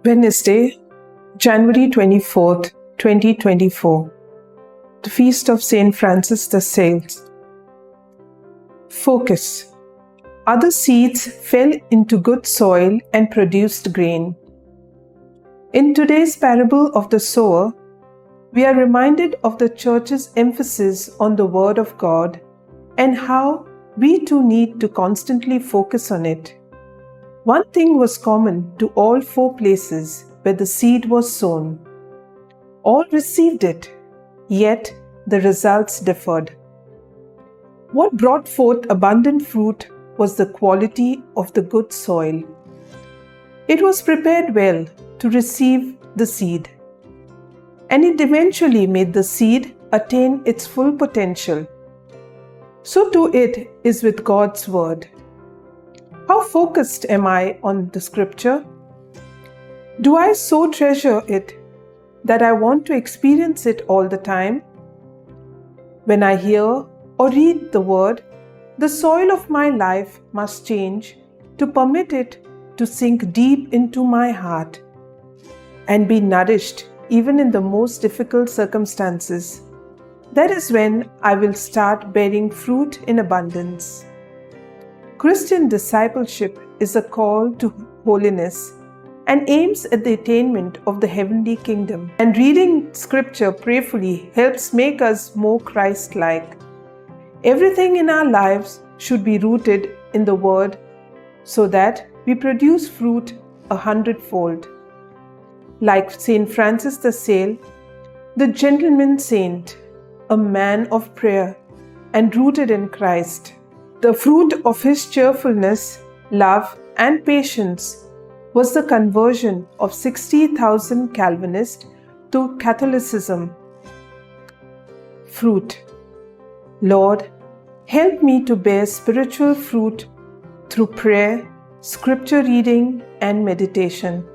Wednesday, January 24th, 2024. The Feast of Saint Francis de Sales. Focus. Other seeds fell into good soil and produced grain. In today's parable of the sower, we are reminded of the Church's emphasis on the Word of God and how we too need to constantly focus on it. One thing was common to all four places where the seed was sown. All received it, yet the results differed. What brought forth abundant fruit was the quality of the good soil. It was prepared well to receive the seed, and it eventually made the seed attain its full potential. So too it is with God's Word. How focused am I on the Scripture? Do I so treasure it that I want to experience it all the time? When I hear or read the Word, the soil of my life must change to permit it to sink deep into my heart and be nourished even in the most difficult circumstances. That is when I will start bearing fruit in abundance. Christian discipleship is a call to holiness and aims at the attainment of the heavenly kingdom. And reading Scripture prayerfully helps make us more Christ-like. Everything in our lives should be rooted in the Word so that we produce fruit 100-fold. Like Saint Francis de Sales, the gentleman saint, a man of prayer and rooted in Christ. The fruit of his cheerfulness, love, and patience was the conversion of 60,000 Calvinists to Catholicism. Fruit. Lord, help me to bear spiritual fruit through prayer, scripture reading, and meditation.